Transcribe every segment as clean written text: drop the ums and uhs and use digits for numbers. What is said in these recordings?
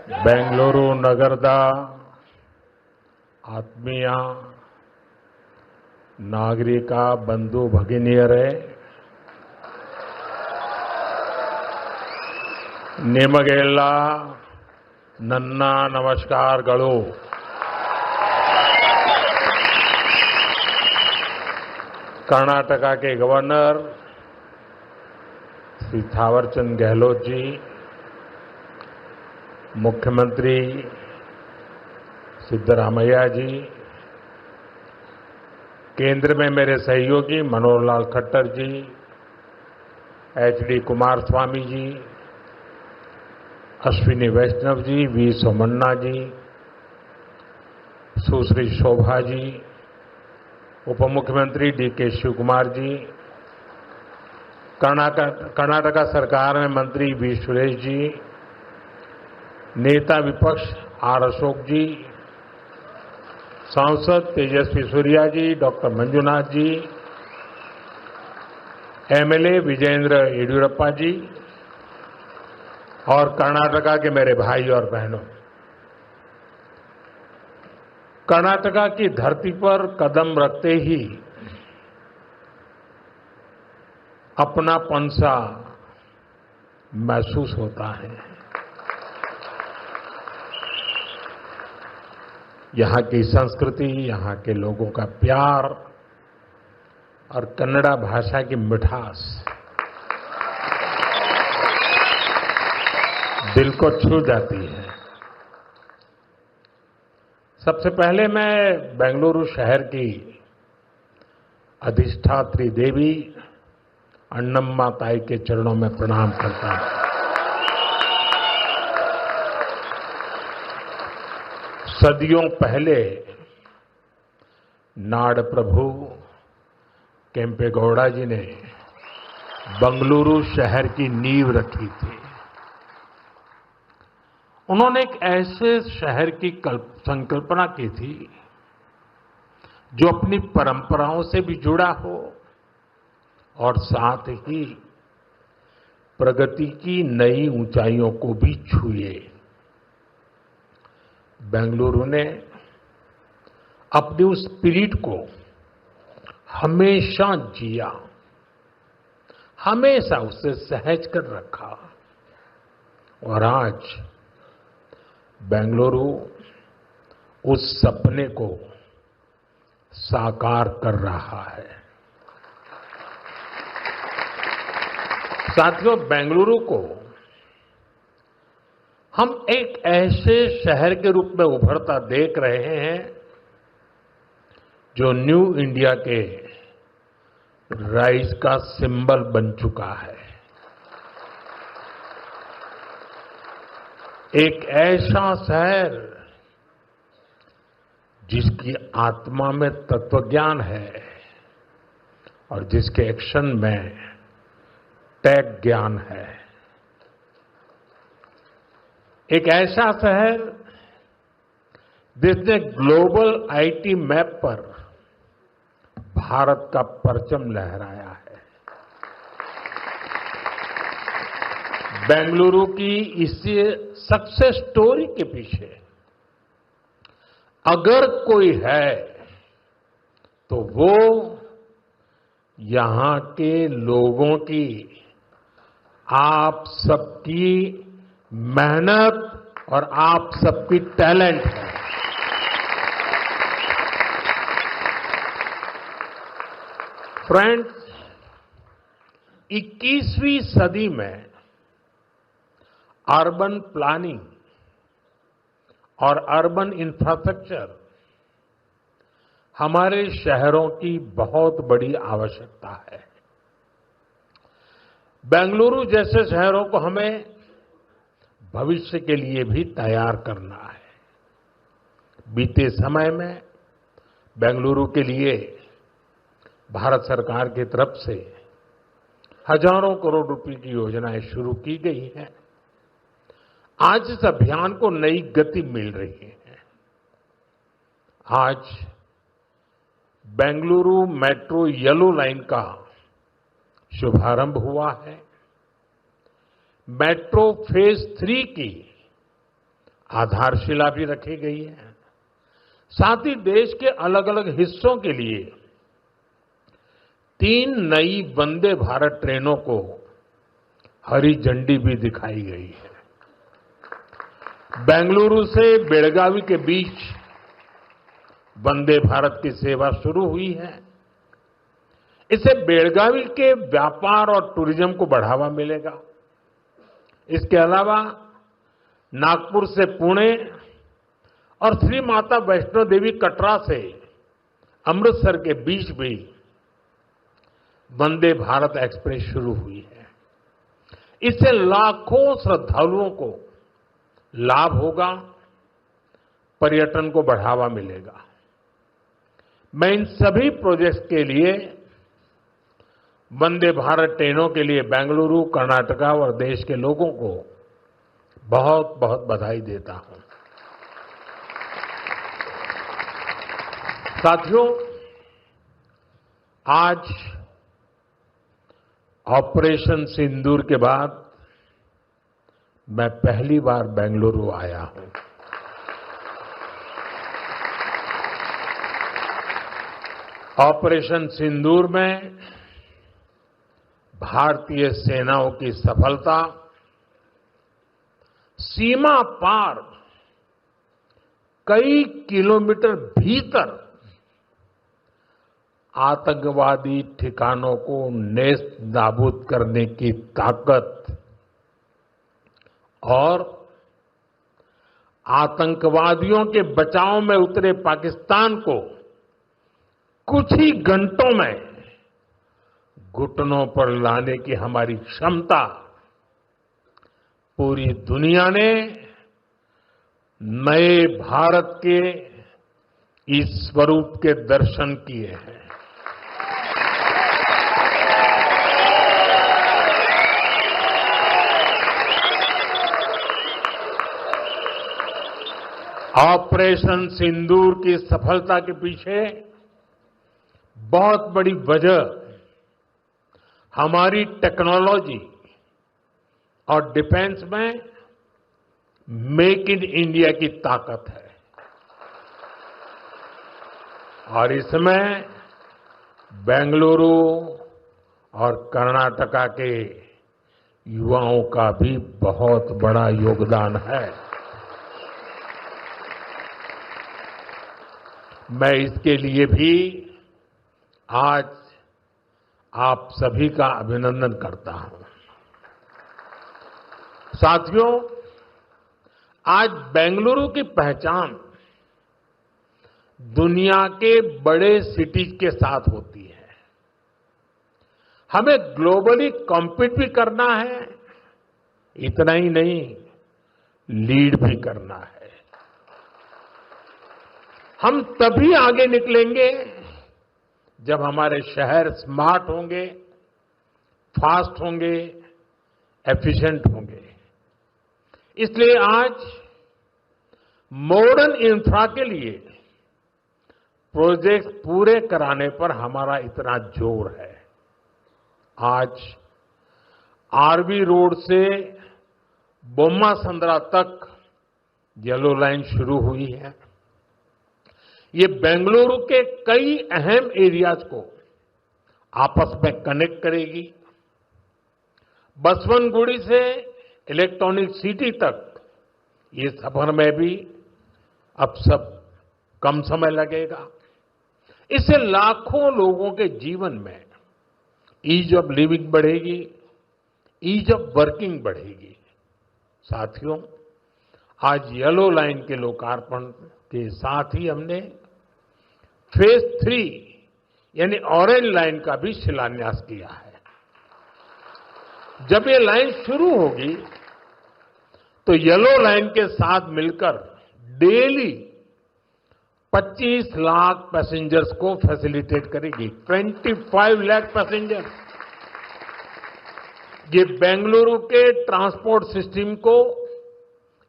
ಬೆಂಗಳೂರು ನಗರದ ಆತ್ಮೀಯ ನಾಗರಿಕ ಬಂಧು ಭಗಿನಿಯರೇ, ನಿಮಗೆಲ್ಲ ನನ್ನ ನಮಸ್ಕಾರಗಳು. कर्नाटक के गवर्नर श्री थावरचंद गहलोत जी, मुख्यमंत्री सिद्धरामैया जी, केंद्र में मेरे सहयोगी मनोहर लाल खट्टर जी, एचडी कुमारस्वामी जी, अश्विनी वैष्णव जी, वी सोमन्ना जी, सुश्री शोभा जी, उप मुख्यमंत्री डीके शिवकुमार जी, कर्नाटका सरकार में मंत्री वी सुरेश जी, नेता विपक्ष आर अशोक जी, सांसद तेजस्वी सूर्या जी, डॉक्टर मंजुनाथ जी, एमएलए विजयेंद्र येडियुरप्पा जी और कर्नाटका के मेरे भाई और बहनों, कर्नाटका की धरती पर कदम रखते ही अपनापन सा महसूस होता है. यहाँ की संस्कृति, यहाँ के लोगों का प्यार और कन्नड़ा भाषा की मिठास दिल को छू जाती है. सबसे पहले मैं बेंगलुरु शहर की अधिष्ठात्री देवी अन्नम्मा ताई के चरणों में प्रणाम करता हूं. सदियों पहले नाड़ प्रभु केम्पेगौड़ा जी ने बेंगलुरु शहर की नींव रखी थी. उन्होंने एक ऐसे शहर की संकल्पना की थी जो अपनी परंपराओं से भी जुड़ा हो और साथ ही प्रगति की नई ऊंचाइयों को भी छुए. बेंगलुरु ने अपनी उस स्पिरिट को हमेशा जिया, हमेशा उसे सहज कर रखा और आज बेंगलुरु उस सपने को साकार कर रहा है. साथियों, बेंगलुरु को हम एक ऐसे शहर के रूप में उभरता देख रहे हैं जो न्यू इंडिया के राइज का सिंबल बन चुका है. एक ऐसा शहर जिसकी आत्मा में तत्वज्ञान है और जिसके एक्शन में टेक ज्ञान है. एक ऐसा शहर जिसने ग्लोबल आईटी मैप पर भारत का परचम लहराया है. बेंगलुरु की इसी सक्सेस स्टोरी के पीछे अगर कोई है तो वो यहां के लोगों की, आप सबकी मेहनत और आप सबकी टैलेंट है. फ्रेंड्स, 21वीं सदी में अर्बन प्लानिंग और अर्बन इंफ्रास्ट्रक्चर हमारे शहरों की बहुत बड़ी आवश्यकता है. बेंगलुरु जैसे शहरों को हमें भविष्य के लिए भी तैयार करना है. बीते समय में बेंगलुरु के लिए भारत सरकार की तरफ से हजारों करोड़ रुपए की योजनाएं शुरू की गई हैं. आज इस अभियान को नई गति मिल रही है. आज बेंगलुरु मेट्रो येलो लाइन का शुभारंभ हुआ है. मेट्रो फेज 3 की आधारशिला भी रखी गई है। साथ ही देश के अलग अलग हिस्सों के लिए 3 नई वंदे भारत ट्रेनों को हरी झंडी भी दिखाई गई है। बेंगलुरु से बेलगावी के बीच वंदे भारत की सेवा शुरू हुई है। इससे बेलगावी के व्यापार और टूरिज्म को बढ़ावा मिलेगा। इसके अलावा नागपुर से पुणे और श्री माता वैष्णो देवी कटरा से अमृतसर के बीच भी वंदे भारत एक्सप्रेस शुरू हुई है। इससे लाखों श्रद्धालुओं को लाभ होगा, पर्यटन को बढ़ावा मिलेगा। मैं इन सभी प्रोजेक्ट्स के लिए वंदे भारत ट्रेनों के लिए बेंगलुरु, कर्नाटका और देश के लोगों को बहुत बहुत बधाई देता हूं। साथियों, आज ऑपरेशन सिंदूर के बाद मैं पहली बार बेंगलुरु आया हूं। ऑपरेशन सिंदूर में भारतीय सेनाओं की सफलता सीमा पार कई किलोमीटर भीतर आतंकवादी ठिकानों को नेस्त नाबूद करने की ताकत और आतंकवादियों के बचाव में उतरे पाकिस्तान को कुछ ही घंटों में घुटनों पर लाने की हमारी क्षमता पूरी दुनिया ने नए भारत के इस स्वरूप के दर्शन किए हैं। ऑपरेशन सिंदूर की सफलता के पीछे बहुत बड़ी वजह हमारी टेक्नोलॉजी और डिफेंस में मेक इन इंडिया की ताकत है। और इसमें बेंगलुरु और कर्नाटका के युवाओं का भी बहुत बड़ा योगदान है। मैं इसके लिए भी आज आप सभी का अभिनंदन करता हूं। साथियों, आज बेंगलुरु की पहचान दुनिया के बड़े सिटीज के साथ होती है। हमें ग्लोबली कॉम्पीट भी करना है, इतना ही नहीं, लीड भी करना है। हम तभी आगे निकलेंगे जब हमारे शहर स्मार्ट होंगे, फास्ट होंगे, एफिशिएंट होंगे। इसलिए आज मॉडर्न इंफ्रा के लिए प्रोजेक्ट पूरे कराने पर हमारा इतना जोर है। आज आरवी रोड से बोम्मा संद्रा तक येलो लाइन शुरू हुई है। ये बेंगलुरु के कई अहम एरियाज को आपस में कनेक्ट करेगी। बसवनगुड़ी से इलेक्ट्रॉनिक सिटी तक ये सफर में भी अब सब कम समय लगेगा। इससे लाखों लोगों के जीवन में ईज ऑफ लिविंग बढ़ेगी, ईज ऑफ वर्किंग बढ़ेगी। साथियों, आज येलो लाइन के लोकार्पण के साथ ही हमने फेज 3 यानी ऑरेंज लाइन का भी शिलान्यास किया है। जब ये लाइन शुरू होगी तो येलो लाइन के साथ मिलकर डेली 25 लाख पैसेंजर्स को फैसिलिटेट करेगी। 25 लाख पैसेंजर्स। ये बेंगलुरु के ट्रांसपोर्ट सिस्टम को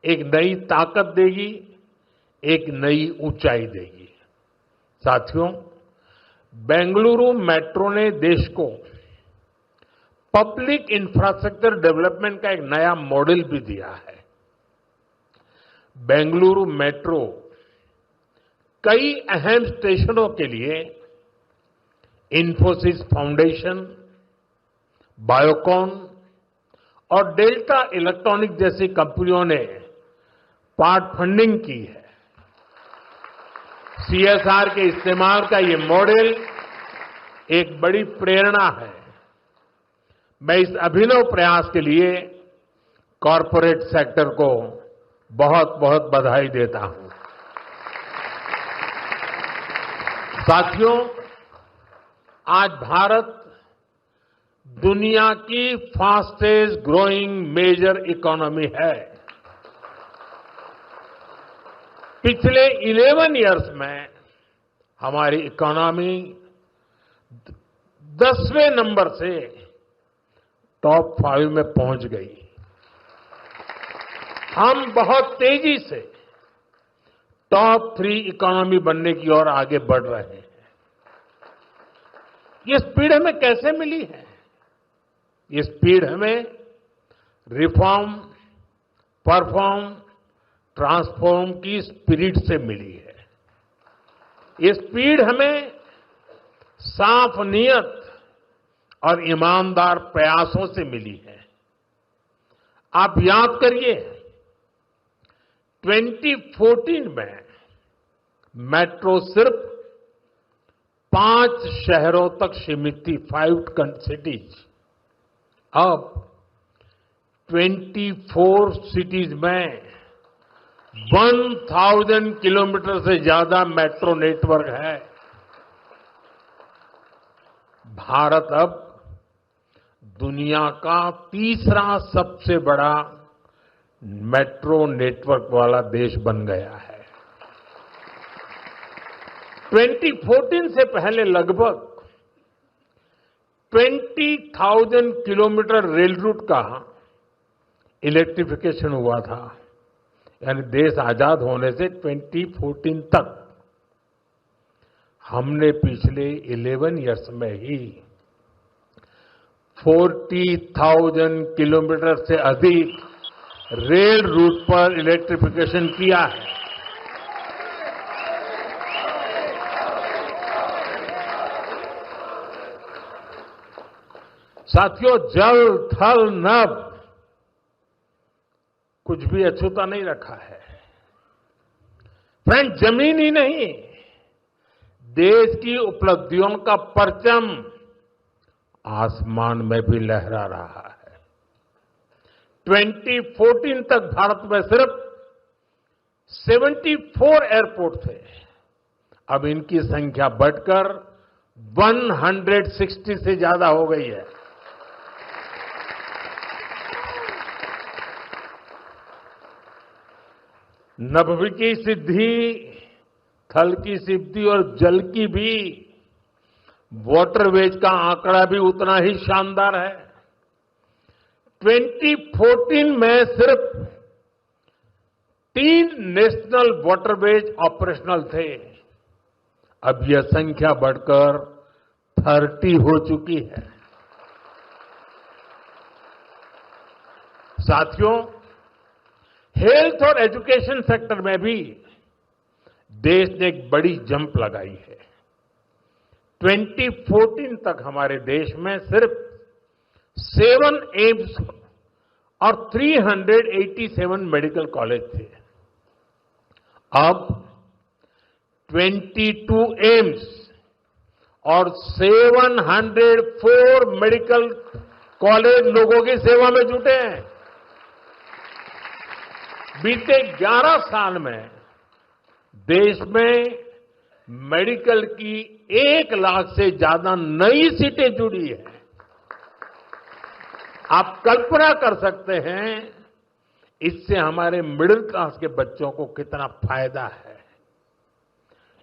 एक नई ताकत देगी, एक नई ऊंचाई देगी। साथियों, बेंगलुरु मेट्रो ने देश को पब्लिक इंफ्रास्ट्रक्चर डेवलपमेंट का एक नया मॉडल भी दिया है। बेंगलुरु मेट्रो कई अहम स्टेशनों के लिए इन्फोसिस फाउंडेशन, बायोकॉन और डेल्टा इलेक्ट्रॉनिक जैसी कंपनियों ने पार्ट फंडिंग की है। सीएसआर के इस्तेमाल का ये मॉडल एक बड़ी प्रेरणा है। मैं इस अभिनव प्रयास के लिए कॉरपोरेट सेक्टर को बहुत बहुत बधाई देता हूं। साथियों, आज भारत दुनिया की फास्टेस्ट ग्रोइंग मेजर इकोनॉमी है। पिछले 11 इयर्स में हमारी इकोनॉमी 10वें नंबर से टॉप 5 में पहुंच गई। हम बहुत तेजी से टॉप 3 इकोनॉमी बनने की ओर आगे बढ़ रहे हैं। ये स्पीड हमें कैसे मिली है? ये स्पीड हमें रिफॉर्म, परफॉर्म, ट्रांसफॉर्म की स्पिरिट से मिली है। ये स्पीड हमें साफ नीयत और ईमानदार प्रयासों से मिली है। आप याद करिए, 2014 में मेट्रो सिर्फ 5 शहरों तक सीमित थी, 5 सिटीज। अब 24 सिटीज में 1000 किलोमीटर से ज्यादा मेट्रो नेटवर्क है। भारत अब दुनिया का तीसरा सबसे बड़ा मेट्रो नेटवर्क वाला देश बन गया है। 2014 से पहले लगभग 20,000 किलोमीटर रेल रूट का इलेक्ट्रिफिकेशन हुआ था। यानी देश आजाद होने से 2014 तक हमने पिछले 11 इयर्स में ही 40,000 किलोमीटर से अधिक रेल रूट पर इलेक्ट्रिफिकेशन किया है। साथियों, जल, थल, नभ कुछ भी अछूता नहीं रखा है। फ्रेंड, जमीन ही नहीं, देश की उपलब्धियों का परचम आसमान में भी लहरा रहा है। 2014 तक भारत में सिर्फ 74 एयरपोर्ट थे। अब इनकी संख्या बढ़कर 160 से ज्यादा हो गई है। नभ की सिद्धि, थल की सिद्धि और जल की भी वाटरवेज का आंकड़ा भी उतना ही शानदार है। 2014 में सिर्फ 3 नेशनल वाटरवेज ऑपरेशनल थे। अब यह संख्या बढ़कर 30 हो चुकी है। साथियों, हेल्थ और एजुकेशन सेक्टर में भी देश ने एक बड़ी जंप लगाई है। 2014 तक हमारे देश में सिर्फ 7 एम्स और 387 मेडिकल कॉलेज थे। अब 22 एम्स और 704 मेडिकल कॉलेज लोगों की सेवा में जुटे हैं। बीते 11 साल में देश में मेडिकल की 1 लाख से ज्यादा नई सीटें जुड़ी है। आप कल्पना कर सकते हैं इससे हमारे मिडिल क्लास के बच्चों को कितना फायदा है।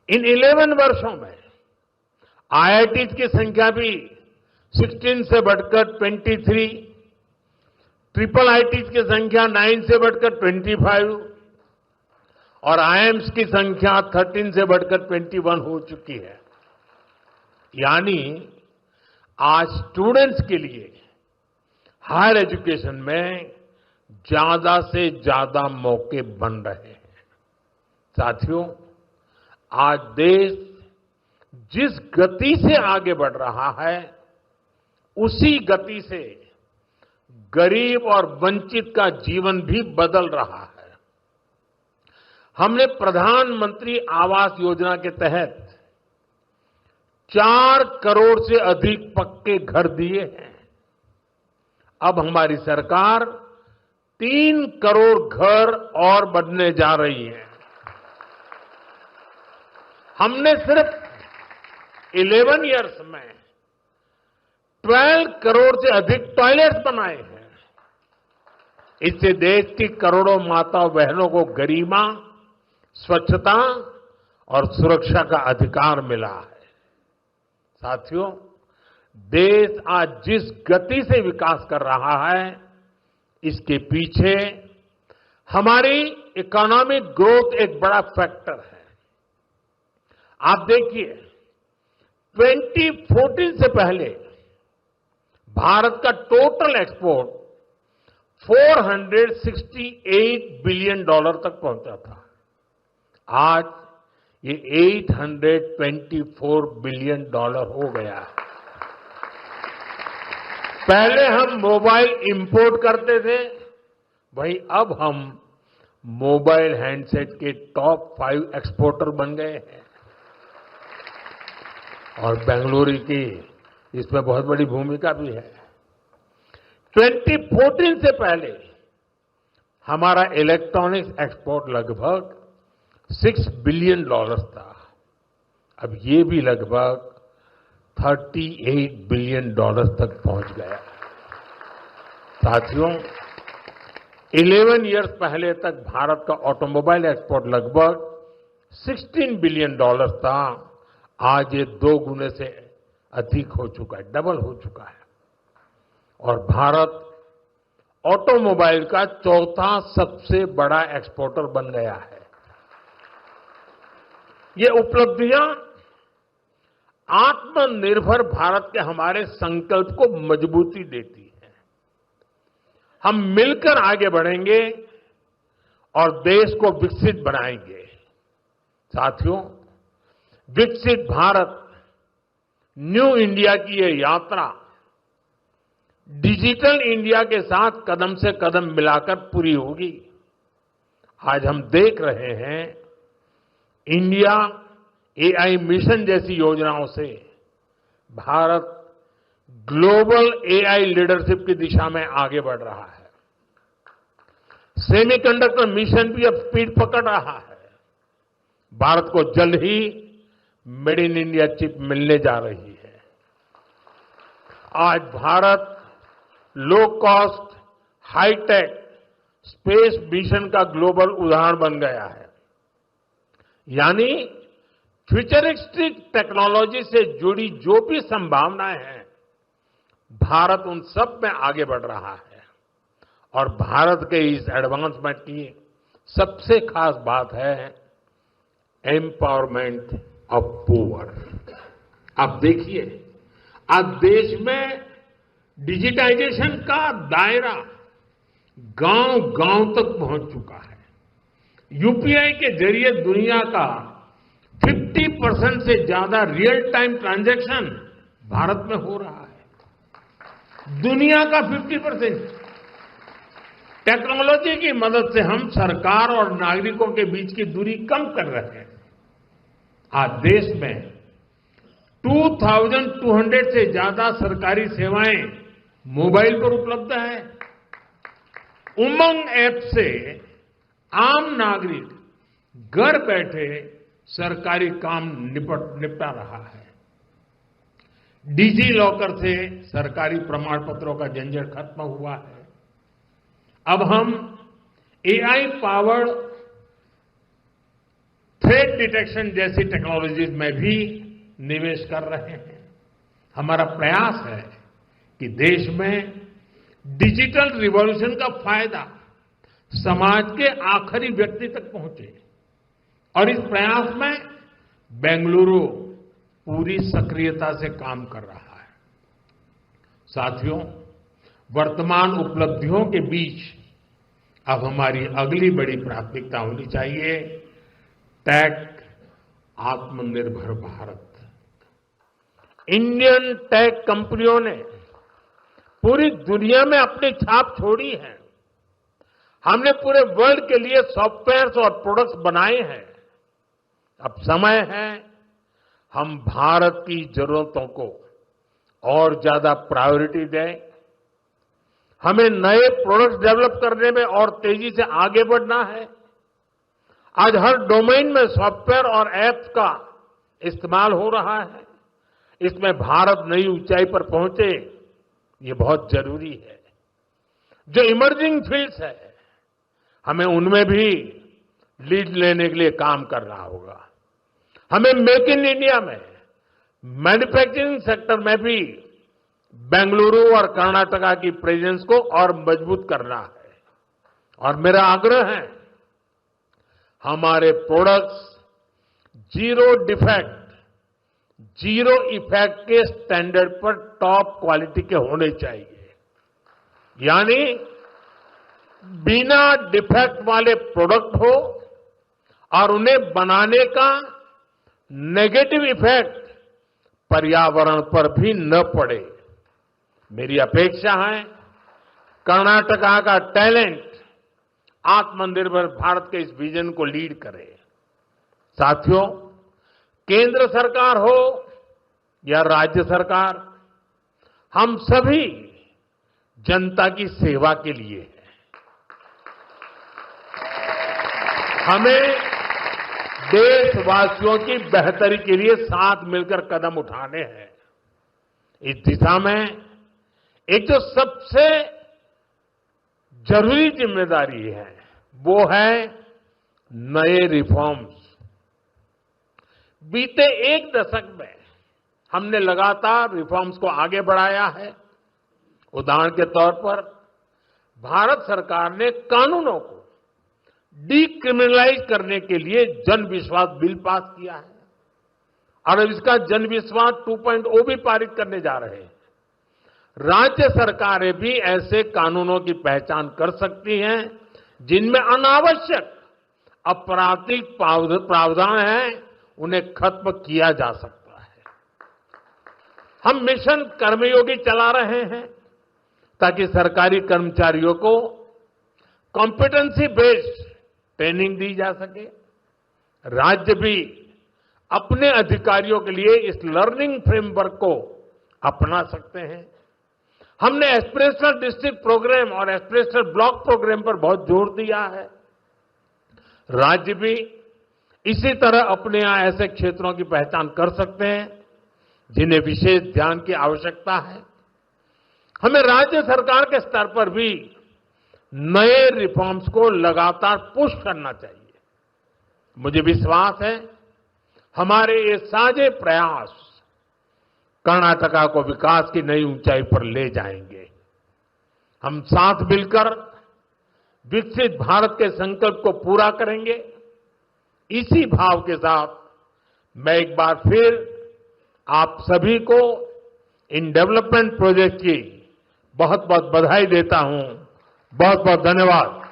इन 11 वर्षों में आईआईटीज की संख्या भी 16 से बढ़कर 23, ट्रिपल आईटीज की संख्या 9 से बढ़कर 25 और आईएम्स की संख्या 13 से बढ़कर 21 हो चुकी है। यानी आज स्टूडेंट्स के लिए हायर एजुकेशन में ज्यादा से ज्यादा मौके बन रहे हैं। साथियों, आज देश जिस गति से आगे बढ़ रहा है, उसी गति से गरीब और वंचित का जीवन भी बदल रहा है। हमने प्रधानमंत्री आवास योजना के तहत 4 करोड़ से अधिक पक्के घर दिए हैं। अब हमारी सरकार 3 करोड़ घर और बनने जा रही है। हमने सिर्फ 11 इयर्स में 12 करोड़ से अधिक टॉयलेट्स बनाए हैं। इससे देश की करोड़ों माताओं बहनों को गरिमा, स्वच्छता और सुरक्षा का अधिकार मिला है। साथियों, देश आज जिस गति से विकास कर रहा है, इसके पीछे हमारी इकोनॉमिक ग्रोथ एक बड़ा फैक्टर है। आप देखिए, 2014 से पहले भारत का टोटल एक्सपोर्ट $468 बिलियन तक पहुंचा था। आज ये $824 बिलियन हो गया है। पहले हम मोबाइल इंपोर्ट करते थे, वहीं अब हम मोबाइल हैंडसेट के टॉप 5 एक्सपोर्टर बन गए हैं। और बेंगलुरु की इसमें बहुत बड़ी भूमिका भी है। 2014 से पहले हमारा इलेक्ट्रॉनिक्स एक्सपोर्ट लगभग $6 बिलियन था। अब ये भी लगभग $38 बिलियन तक पहुंच गया। साथियों, 11 इयर्स पहले तक भारत का ऑटोमोबाइल एक्सपोर्ट लगभग $16 बिलियन था। आज ये 2 गुने से अधिक हो चुका है, डबल हो चुका है। और भारत ऑटोमोबाइल का 4था सबसे बड़ा एक्सपोर्टर बन गया है। ये उपलब्धियां आत्मनिर्भर भारत के हमारे संकल्प को मजबूती देती है। हम मिलकर आगे बढ़ेंगे और देश को विकसित बनाएंगे। साथियों, विकसित भारत न्यू इंडिया की ये यात्रा डिजिटल इंडिया के साथ कदम से कदम मिलाकर पूरी होगी। आज हम देख रहे हैं, इंडिया एआई मिशन जैसी योजनाओं से भारत ग्लोबल एआई लीडरशिप की दिशा में आगे बढ़ रहा है। सेमीकंडक्टर मिशन भी अब स्पीड पकड़ रहा है। भारत को जल्द ही मेड इन इंडिया चिप मिलने जा रही है। आज Bharat low cost, high tech space mission का ग्लोबल उदाहरण बन गया है। यानी फ्यूचरिस्टिक टेक्नोलॉजी से जुड़ी जो भी संभावनाएं हैं, भारत उन सब में आगे बढ़ रहा है। और भारत के इस एडवांसमेंट की सबसे खास बात है एम्पावरमेंट ऑफ पुअर। आप देखिए, आज देश में डिजिटाइजेशन का दायरा गांव-गांव तक पहुंच चुका है। यूपीआई के जरिए दुनिया का 50% से ज्यादा रियल टाइम ट्रांजैक्शन भारत में हो रहा है। दुनिया का 50%। टेक्नोलॉजी की मदद से हम सरकार और नागरिकों के बीच की दूरी कम कर रहे हैं। आज देश में 2200 से ज्यादा सरकारी सेवाएं मोबाइल पर उपलब्ध है। उमंग ऐप से आम नागरिक घर बैठे सरकारी काम निपटा रहा है। डिजी लॉकर से सरकारी प्रमाण पत्रों का झंझट खत्म हुआ है। अब हम एआई पावर्ड थ्रेट डिटेक्शन जैसी टेक्नोलॉजीज में भी निवेश कर रहे हैं। हमारा प्रयास है कि देश में डिजिटल रिवॉल्यूशन का फायदा समाज के आखिरी व्यक्ति तक पहुंचे। और इस प्रयास में बेंगलुरु पूरी सक्रियता से काम कर रहा है। साथियों, वर्तमान उपलब्धियों के बीच अब हमारी अगली बड़ी प्राथमिकता होनी चाहिए टेक आत्मनिर्भर भारत। इंडियन टेक कंपनियों ने पूरी दुनिया में अपनी छाप छोड़ी है। हमने पूरे वर्ल्ड के लिए सॉफ्टवेयर और प्रोडक्ट्स बनाए हैं। अब समय है हम भारत की जरूरतों को और ज्यादा प्रायोरिटी दें। हमें नए प्रोडक्ट्स डेवलप करने में और तेजी से आगे बढ़ना है। आज हर डोमेन में सॉफ्टवेयर और ऐप्स का इस्तेमाल हो रहा है। इसमें भारत नई ऊंचाई पर पहुंचे, ये बहुत जरूरी है। जो इमर्जिंग फील्ड्स है, हमें उनमें भी लीड लेने के लिए काम करना होगा। हमें मेक इन इंडिया में मैन्युफैक्चरिंग सेक्टर में भी बेंगलुरु और कर्नाटका की प्रेजेंस को और मजबूत करना है। और मेरा आग्रह है, हमारे products zero defect, zero effect के स्टैंडर्ड पर टॉप क्वालिटी के होने चाहिए। यानी बिना डिफेक्ट वाले प्रोडक्ट हो और उन्हें बनाने का नेगेटिव इफेक्ट पर्यावरण पर भी न पड़े। मेरी अपेक्षा है कर्नाटका का टैलेंट आत्मनिर्भर भारत के इस विजन को लीड करे। साथियों, केंद्र सरकार हो या राज्य सरकार, हम सभी जनता की सेवा के लिए हैं। हमें देशवासियों की बेहतरी के लिए साथ मिलकर कदम उठाने हैं। इस दिशा में एक जो सबसे जरूरी जिम्मेदारी है, वो है नए रिफॉर्म्स। बीते एक दशक में हमने लगातार रिफॉर्म्स को आगे बढ़ाया है। उदाहरण के तौर पर भारत सरकार ने कानूनों को डीक्रिमिनलाइज करने के लिए जन विश्वास बिल पास किया है और अब इसका जन विश्वास 2.0 भी पारित करने जा रहे हैं। राज्य सरकारें भी ऐसे कानूनों की पहचान कर सकती हैं जिनमें अनावश्यक आपराधिक प्रावधान हैं, उन्हें खत्म किया जा सकता है। हम मिशन कर्मयोगी चला रहे हैं ताकि सरकारी कर्मचारियों को कॉम्पिटेंसी बेस्ड ट्रेनिंग दी जा सके। राज्य भी अपने अधिकारियों के लिए इस लर्निंग फ्रेमवर्क को अपना सकते हैं। हमने एस्पिरेशनल डिस्ट्रिक्ट प्रोग्राम और एस्पिरेशनल ब्लॉक प्रोग्राम पर बहुत जोर दिया है। राज्य भी इसी तरह अपने यहां ऐसे क्षेत्रों की पहचान कर सकते हैं जिन्हें विशेष ध्यान की आवश्यकता है। हमें राज्य सरकार के स्तर पर भी नए रिफॉर्म्स को लगातार पुश करना चाहिए। मुझे विश्वास है हमारे ये साझे प्रयास कर्नाटका को विकास की नई ऊंचाई पर ले जाएंगे। हम साथ मिलकर विकसित भारत के संकल्प को पूरा करेंगे। इसी भाव के साथ मैं एक बार फिर आप सभी को इन डेवलपमेंट प्रोजेक्ट की बहुत बहुत बधाई देता हूं। बहुत बहुत धन्यवाद।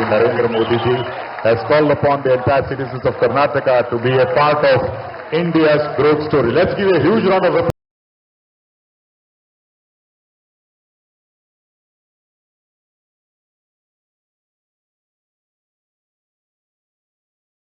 Narendra Modi ji has called upon the entire citizens of Karnataka to be a part of India's growth story. Let's give a huge round of applause.